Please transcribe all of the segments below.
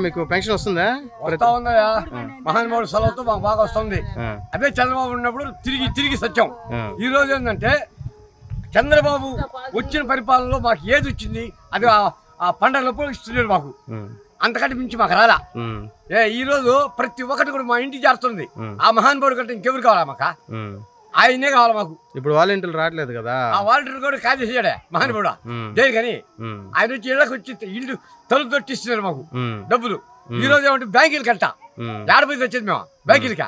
మీకు పెన్షన్ వస్తుందా? వస్తా ఉందయ్యా, మహానుభావుడు సెలవుతో మాకు బాగా వస్తుంది. అదే చంద్రబాబు ఉన్నప్పుడు తిరిగి సత్యం. ఈ రోజు ఏంటంటే చంద్రబాబు వచ్చిన పరిపాలనలో మాకు ఏది వచ్చింది అది ఆ పండగలప్పుడు ఇస్తున్నాడు మాకు, అంతకంటే మించి మాకు రాలా. ఈ రోజు ప్రతి ఒక్కటి కూడా మా ఇంటికి చేరుతుంది. ఆ మహానుభావుడు కంటే ఇంకెవరు కావాలా మాకు? ఆయనే కావాలి మాకు. ఇప్పుడు వాలంటీర్లు రావట్లేదు కదా, ఆ వాలంటీర్ కూడా కాజేసాడే మహానుభావుడు. దేనికని ఆయన వచ్చి ఇళ్ళకి వచ్చి ఇల్లు తలుపు తొట్టిస్తున్నారు మాకు డబ్బులు. ఈ రోజు ఏమంటే బ్యాంకులు కట్ట ఏడపై వచ్చేది మేము బ్యాంకులకి.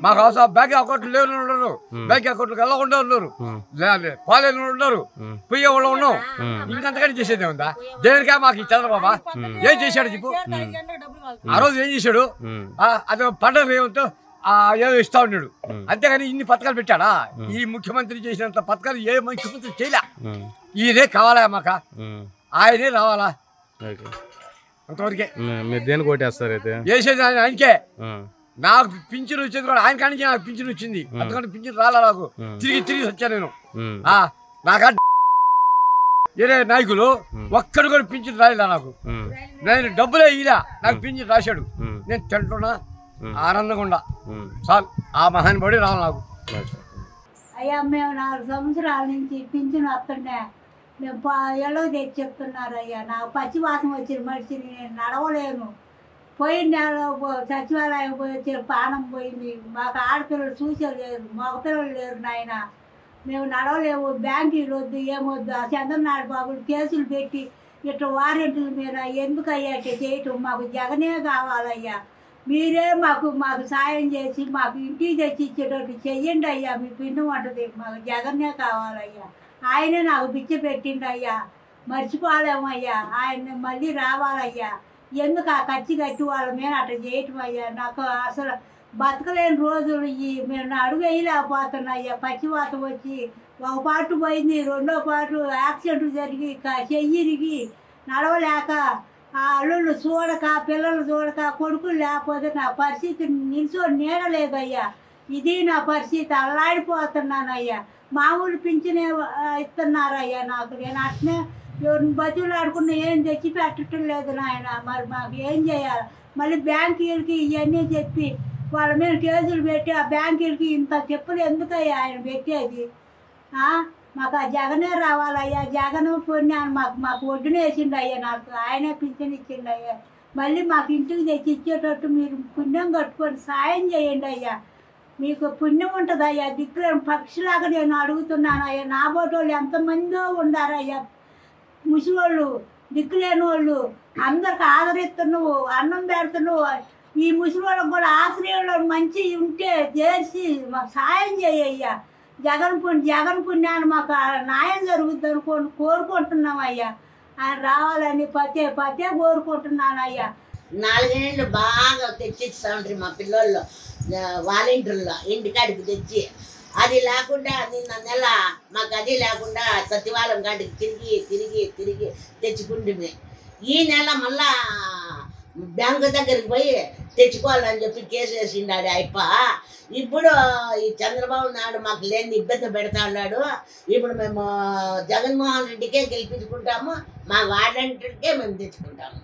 మాకు అవసరం బ్యాంక్ అకౌంట్లు లేని ఉన్నారు, బ్యాంక్ అకౌంట్లు వెళ్ళకుండా ఉన్నారు, పాలేని ఉన్నారు, పొయ్యే వాళ్ళు ఉన్నాం. ఇంకంతకంటే చేసేది ఉందా? దేనికా మాకు ఈ చంద్రబాబా ఏం చేశాడు చెప్పు? ఆ రోజు ఏం చేశాడు? అది పండుగ ఏమంతో ఏదో ఇస్తా ఉన్నాడు, అంతేగాని ఇన్ని పథకాలు పెట్టాడా? ఈ ముఖ్యమంత్రి చేసినంత పథకాలు ఏ ముఖ్యమంత్రి చేయలే. ఈయనే కావాలా మాకు, ఆయనే రావాలా అంతవరకే. మీరు దేనికి ఓటేస్తారు అయితే? వేసేది ఆయనకే. నాకు పింఛన్ వచ్చేది కూడా ఆయన కానీ నాకు పింఛన్ వచ్చింది, అందుకని పింఛన్ రాలా నాకు. తిరిగి వచ్చాను నేను. నాకు వేరే నాయకులు ఒక్కడు కూడా పింఛన్ రాలేదా నాకు. నేను డబ్బులే ఇలా నాకు పింఛన్ రాశాడు. నేను తింటున్నా ఆనందంగా ఉండా చాలు. ఆ మహానుభావుడే రావాలి నాకు. అయ్యా మేము 4 సంవత్సరాల నుంచి పింఛన్ వస్తుండే మేము ఎల్లో తెచ్చి చెప్తున్నారు. అయ్యా నాకు పచ్చివాసన వచ్చిన మనిషిని, నేను నడవలేను. పోయిన నెల సచివాలయం పోయి వచ్చి పానం పోయింది. మాకు ఆడపిల్లలు చూసేలేరు, మగపిల్లలు లేరు నాయన. మేము నడవలేము. బ్యాంకులు వద్దు ఏమొద్దు. ఆ చంద్రనారాయణ బాబులు కేసులు పెట్టి ఇట్లా వారెంట్ల మీద ఎందుకు అయ్యా చేయటం? మాకు జగనే కావాలయ్యా. మీరే మాకు సాయం చేసి మాకు ఇంటికి తెచ్చి ఇచ్చేటట్టు చెయ్యండి అయ్యా. మీ పిండి ఉంటుంది, మాకు జగన్నే కావాలయ్యా. ఆయనే నాకు బిచ్చ పెట్టిండు అయ్యా, మర్చిపోలేమయ్యా. ఆయన మళ్ళీ రావాలయ్యా. ఎందుకు ఆ కచ్చి కట్టి వాళ్ళ మీద అట్లా చేయటం అయ్యా? నాకు అసలు బతకలేని రోజులు మేము అడుగు వేయలేకపోతున్నా అయ్యా. పచ్చివాత వచ్చి ఒక పాటు పోయింది, రెండో పాటు యాక్సిడెంట్ జరిగి చెయ్యిరిగి నడవలేక ఆ అల్లుళ్ళు చూడక, పిల్లలు చూడక, కొడుకులు లేకపోతే నా పరిస్థితి నిల్చొని నీడలేదయ్యా. ఇది నా పరిస్థితి. అల్లాడిపోతున్నానయ్యా. మామూలు పింఛనే ఇస్తున్నారయ్యా నాకు. నేను అట్నే ఎవరిని బతులు ఆడుకున్నా ఏం తెచ్చి పెట్టడం లేదు నాయన. మరి మాకు ఏం చేయాలి? మళ్ళీ బ్యాంకులకి ఇవన్నీ చెప్పి వాళ్ళ మీద కేసులు పెట్టి ఆ బ్యాంకులకి ఇంత చెప్పులు ఎందుకయ్యా ఆయన పెట్టేది? మాకు ఆ జగనే రావాలయ్యా. జగన్ పుణ్యాన్ని మాకు ఒడ్డున వేసిండు అయ్యా. నాకు ఆయనే పింఛన్ ఇచ్చిండు అయ్యా. మళ్ళీ మాకు ఇంటికి తెచ్చి ఇచ్చేటట్టు మీరు పుణ్యం కట్టుకొని సాయం చేయండి అయ్యా. మీకు పుణ్యం ఉంటుంది అయ్యా. దిక్కులేని పక్షిలాగా నేను అడుగుతున్నాను అయ్యా. నా బోటోళ్ళు ఎంతమందో ఉండారయ్యా, ముసివాళ్ళు, దిక్కులేని వాళ్ళు. అందరికి ఆదరిస్తున్నావు, అన్నం పెడుతున్నావు. ఈ ముసివాళ్ళకి కూడా ఆశ్రయంలో మంచి ఉంటే చేసి మాకు సాయం చేయ్యా. జగన్ పుణ్యాన్ని మాకు న్యాయం జరుగుద్ది అనుకోండి కోరుకుంటున్నాం అయ్యా. ఆయన రావాలని పతే కోరుకుంటున్నాను అయ్యా. 4 ఏళ్ళు బాగా తెచ్చిస్తా ఉంటారు మా పిల్లలు వాలంటీర్లో ఇంటికాడికి తెచ్చి. అది లేకుండా నిన్న నెల మాకు అది లేకుండా సచివాలయం కాడికి తిరిగి తెచ్చుకుంటుంది. ఈ నెల మళ్ళా బ్యాంకు దగ్గరికి పోయి తెచ్చుకోవాలని చెప్పి కేసు వేసిండాడు అయిప. ఇప్పుడు ఈ చంద్రబాబు నాయుడు మాకు లేని ఇబ్బంది పెడతా ఉన్నాడు. ఇప్పుడు మేము జగన్మోహన్ రెడ్డికే గెలిపించుకుంటాము, మా వాలంటీర్కే మేము తెచ్చుకుంటాము.